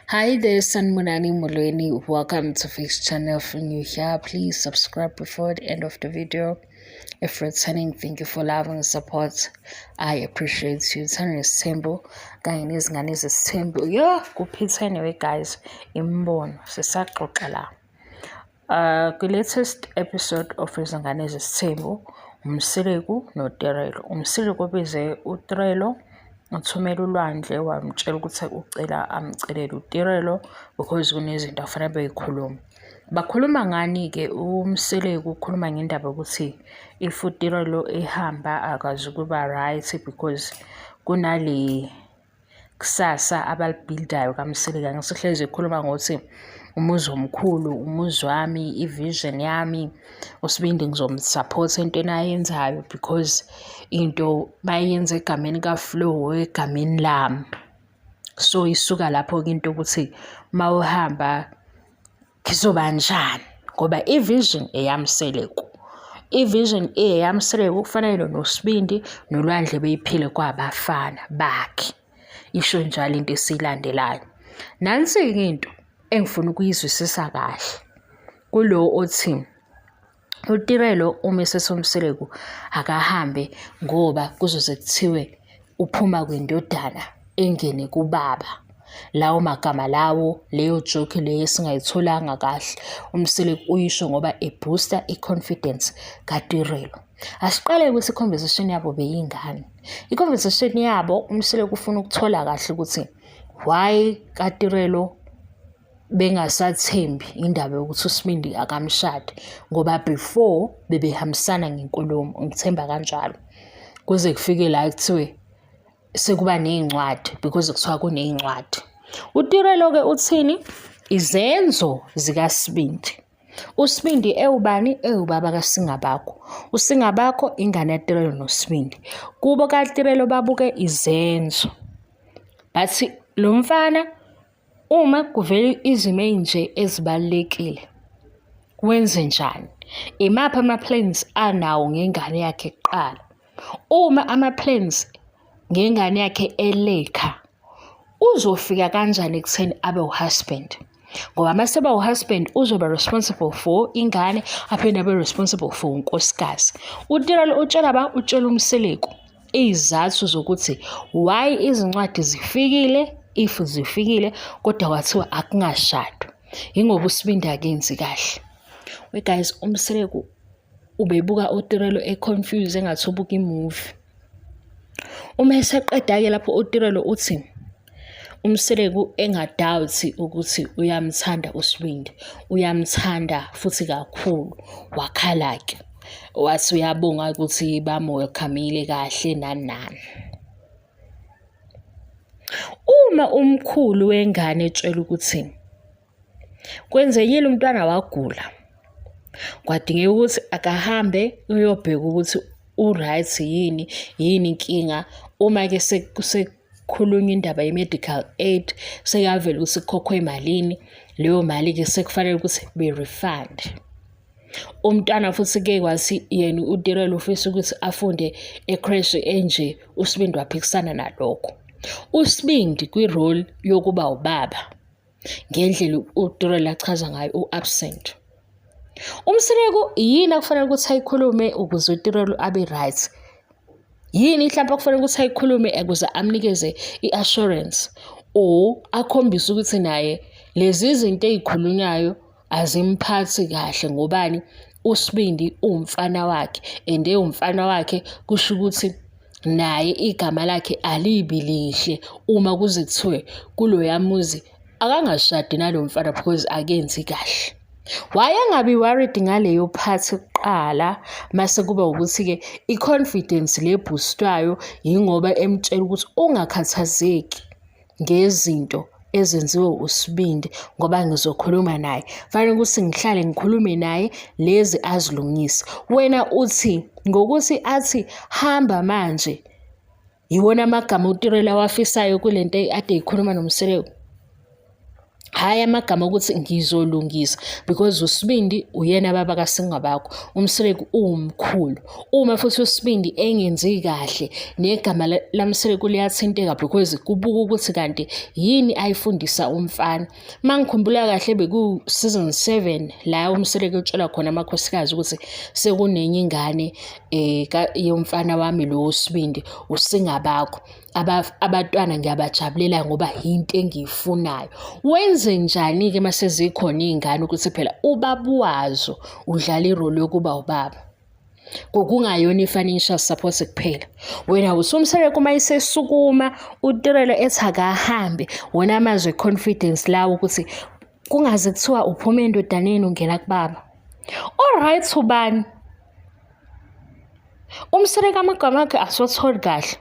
Hi there, Sanmunani Molweni. Welcome to Fix Channel. If you're new here, please subscribe before the end of the video. If returning, thank you for love and support. I appreciate you. Turn symbol. Guys, is symbol. Yeah, go anyway, guys. Imbon. Sisaxoxa the latest episode of Izanganese Symbol. Umsiliku noTerelo. Umsiliku bize uTerelo. Uthumela uLwandle wamtshela ukuthi ucela amcelele uTirelo because kunezinto afanele beyikhuluma. Bakhuluma ngani-ke uMseleku ukhuluma ngendaba ukuthi if uTirelo ehamba akazi ukuba right because kunale kusasa abalibuildayo kaMseleka. Ngisihlezi ekhuluma ngokuthi umuzi omkhulu, umuzi wami, ivision yami, uSibindi ngizomsupport entweni ayenzayo because into bayenza egameni kaFlow egameni lami. So isuka lapho-ke into ukuthi mawuhamba kizoba njani ngoba ivision eyamseleku. Ivision eyamseleku kufanele noSibindi noLwandle beyiphile kwabafana bakhe. Isho njalo into esilandelayo. Nansi-ke into engifuna ukuyizwisisa kahle kulo othi uTirelo uma esesomseleku akahambe ngoba kuzoze kuthiwe uphuma kwendodana engene kubaba. Lawo magama lawo, leyo joke leyo esingayitholanga kahle uMseleku uyisho ngoba ebooster i-confidence kaTirelo. Asiqale ukuthi i-conversation yabo beyingane. I-conversation yabo uMseleku ufuna ukuthola kahle ukuthi why kaTirelo bengasathembi indaba yokuthi uSibindi akamshadi ngoba before bebehambisana ngenkulumo. Ngithemba kanjalo kuze kufike la kuthiwe sekuba nezincwadi because kuthiwa kunezincwadi. uTirelo-ke uthini? Izenzo zikaSibindi. uSibindi ewubani? Ewubaba kaSingabakho. uSingabakho ingane yaTirelo noSibindi. Kubo kaTirelo babuke izenzo. Bathi lo mfana uma kuvela izimo ezinje ezibalekile wenze njani? Imaphi ama-plans anawo ngengane yakhe kuqala? Uma ama-plans ngengane yakhe elekha uzofika kanjani ekutheni abe uhusband? Ngoba maseba uhusband uzoba responsible for ingane aphinde abe responsible for unkosikazi. uTirelo utshela uMseleku izathu zokuthi why izincwadi zifikile, if zifikile kodwa kwathiwa akungashadwa. Ingoba uSibindi akenzi kahle. We guys, uMseleku ubebuka uTirelo confused engathi ubuka imovie. Uma eseqeda-ke lapho uTirelo uthi uMseleku engadoubt ukuthi uyamthanda uSibindi, uyamthanda futhi kakhulu, wakhala-ke wathi uyabonga ukuthi bamwelcome-ile kahle nani. Uma umkhulu wengane etshela ukuthi kwenzekile umntwana wagula, kwadingeka ukuthi akahambe uyobheka ukuthi uright yini inkinga. Uma-ke sekukhulunywa indaba ye-medical aid sekavele ukuthi kukhokhwe imalini, leyo mali-ke sekufanele ukuthi be-refund. Umntwana futhi-ke kwathi yena uTirelo ufisa ukuthi afunde ecrash enje, uSibindi waphikisana nalokho. uSibindi kwi-role yokuba ubaba ngendlela uTirelo achaza ngayo u-absent. uMseleku yini akufanele ukuthi ayikhulume ukuze uTirelo abe right? Yini mhlawumbe akufanele ukuthi ayikhulume ukuze amnikeze i-assurance or akhombise ukuthi naye lezi zinto ezikhulunywayo azimphathi kahle ngobani? uSibindi umfana wakhe and umfana wakhe kusho ukuthi naye igama lakhe alibi lihle uma kuze kuthiwe kuloya muzi akangashadi nalo mfana because akenzi kahle. Wayengabi worried ngaleyo part kuqala mase kuba ukuthi-ke i-confidence le boostwayo yingoba emtshela ukuthi ungakhathazeki ngezinto ezenziwe uSibindi ngoba ngizokhuluma naye. Fanele ukuthi ngihlale ngikhulume naye lezi azilungise. Wena uthi ngokuthi athi hamba manje yiwona amagama uTirelo awafisayo kulento ade ikhuluma noMseleku. Hhayi amagama ukuthi ngizolungisa because uSibindi uyena baba kaSingabakho, uMseleku uwumkhulu. Uma futhi uSibindi engenzi kahle negama laMseleku liyathinteka because kubuka ukuthi kanti yini ayifundisa umfana. Mangikhumbula kahle beku season 7 la uMseleku utshela khona amakhosikazi ukuthi sekunenye ingane yomfana wami lo uSibindi uSingabakho. Abantwana ngiyabajabulela ngoba yinto engiyifunayo. Wenze njani-ke mase zikhona iy'ngane ukuthi phela ubaba wazo udlala irole yokuba ubaba? Kungayona i-financial support kuphela. Wena uSomseleko uma isesukuma uTirelo ethi akahambe, wona amazwe confidence lawo ukuthi kungaze kuthiwa uphuma endodaneni ungena kubaba. Alright ubani? UMseleko amagama akhe asiwatholi kahle.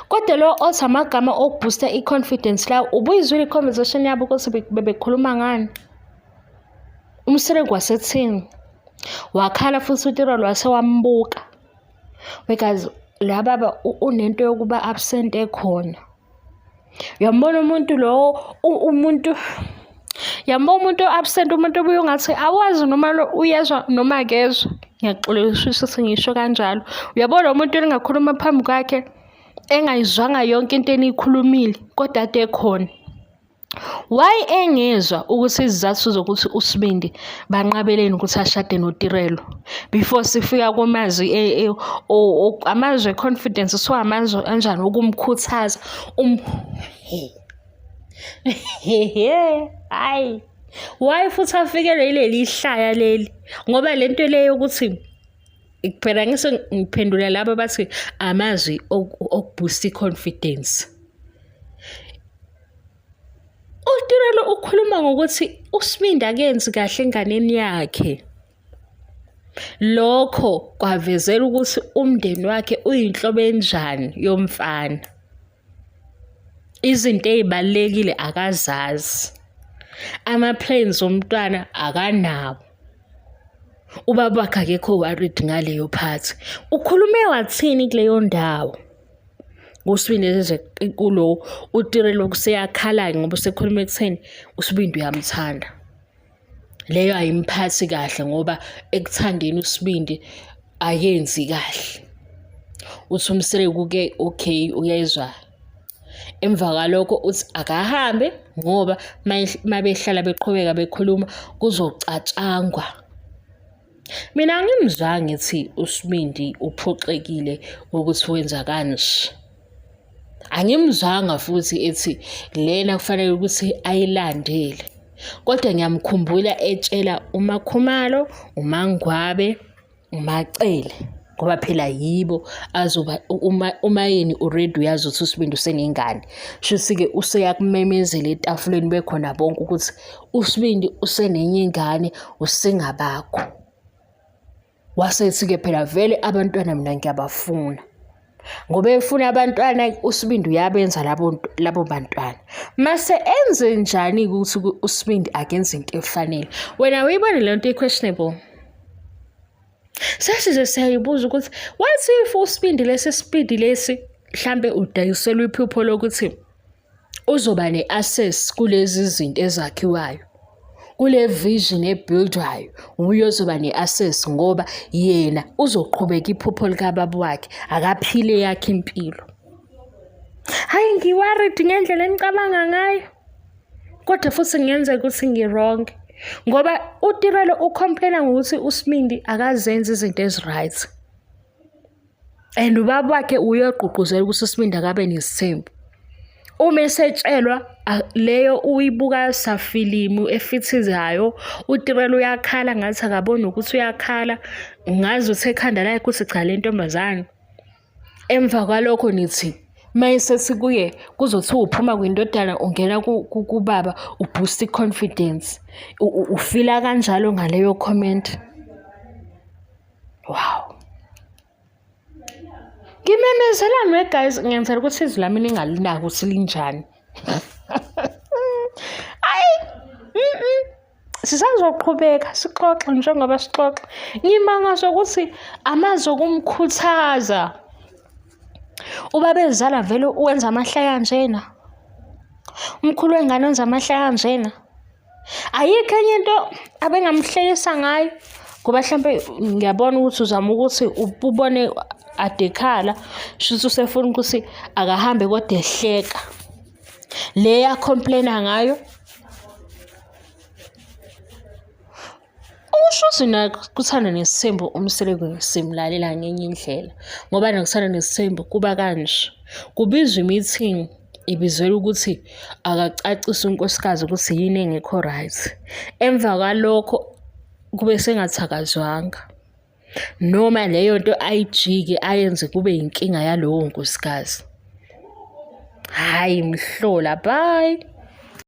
Kodwa lo othi amagama okuboosta i-confidence la ubuyizwile i-conversation yabo ukuthi bebekhuluma ngani? UMseleko wasethini, wakhala futhi uTirelo wase wambuka because la baba unento yokuba absent ekhona. Uyambona umuntu lo umuntu absent, umuntu obuye ungathi awazi noma uyezwa noma akezwa. Ngiyaxolisa ukuthi ngisho kanjalo. Uyabona umuntu engakhuluma phambi kwakhe engayizwanga yonke into eniyikhulumile kodwa ade ekhona. Why engezwa ukuthi izizathu zokuthi uSibindi banqabeleni ukuthi ashade noTirelo before sifika kumazwi amazwe confidence so amazwe kanjani ukumkhuthaza hayi why futhi afikele leli hlaya leli ngoba lento leyo ukuthi phela ngiphendula laba bathi amazwi okuboost confidence. uTirelo ukhuluma ngokuthi uSibindi akenzi kahle enganeni yakhe. Lokho kwavezela ukuthi umndeni wakhe uyinhlobo enjani yomfana. Izinto ezibalekile akazazi. Ama-plans omntwana akanawo. Ubaba wakhe akekho worried ngaleyo part. Ukhulume wathini kuleyo ndawo? uSibindi eze kulo uTirelo kuseyakhala ngoba usekhuluma ekutheni uSibindi uyamthanda. Leyo ayimphathi kahle ngoba ekuthandeni uSibindi ayenzi kahle. Uthi uMseleko ke okay uyezwa. Emva kwalokho uthi akahambe ngoba mabehlala beqhubeka bekhuluma kuzocatshangwa. Mina ngimzwa ngithi uSibindi uphoxekile ukuthi wenza kanje. Angimzwanga futhi ethi lena kufanele ukuthi ayilandele. Kodwa ngiyamkhumbula etshela uMakhumalo, uMangwabe, uMacele ngoba phela yibo azoba uma yini already uyazi ukuthi uSibindi usenengane. Shuthi-ke useyakumemezela etafuleni bekhona bonke ukuthi uSibindi usenenye ingane uSingabakho. Wasethi-ke phela vele abantwana mina ngiyabafuna. Ngoba efuna abantwana uSibindi uyabenza labo bantwana. Mase enze njani ukuthi uSibindi akenze into efanele? Wena uyibona le nto questionable. Sesize siyayibuza ukuthi what if uSibindi lesi speed lesi mhlambe udayiselwe iphupho lokuthi uzoba neaccess kulezi zinto ezakhiwayo. Kule vision ebuildwayo uyozoba neaccess ngoba yena uzoqhubeka iphupho likababa wakhe akaphile yakhe impilo. Hayi ngiworried ngendlela enicabanga ngayo. Kodwa futhi ngiyenzeka ukuthi ngirong ngoba uTirelo ucomplaina ngokuthi uSibindi akazenzi izinto eziright. And ubaba wakhe uyogqugquzela ukuthi uSibindi akabe nesithembu. Uma esetshelwa leyo uyibuka safilimu efithizayo uTirelo uyakhala ngathi akabona ukuthi uyakhala ngazi uthe ekhanda lakhe ukuthi cha le ntombazane. Emva kwalokho nithi mayisethi kuye kuzothiwa uphuma kwindodana ungena kubaba uboost confidence. Ufila kanjalo ngaleyo comment? Wow. Ngimemezelani guys, ngiyenzela ukuthi izwi lami ningalinaki ukuthi linjani. Sisazoqhubeka sixoxe njengoba sixoxa. Ngimanga ukuthi amazwi okumkhuthaza. Ubaba ezala vele uwenza amahlaya kanjena. Umkhulu wengane wenza amahlaya kanjena. Ayikho enye into abengamhlekisa ngayo, ngoba mhlampe ngiyabona ukuthi uzama ukuthi ubone adekhala, shuthi usefuna ukuthi akahambe kodwa ehleka. Le ya-complain-a ngayo ukusho ukuthi kuthanda nesithembu umseleko simlalela ngenye indlela, ngoba nakuthanda nesithembu kuba kanje. Kubizwa i-meeting, ibizelwe ukuthi akacacise unkosikazi ukuthi yini engekho right. Emva kwalokho kube sengathakazwanga, noma leyo nto ayijike ayenze kube yinkinga yalowo nkosikazi. Hhayi mhlola, bye.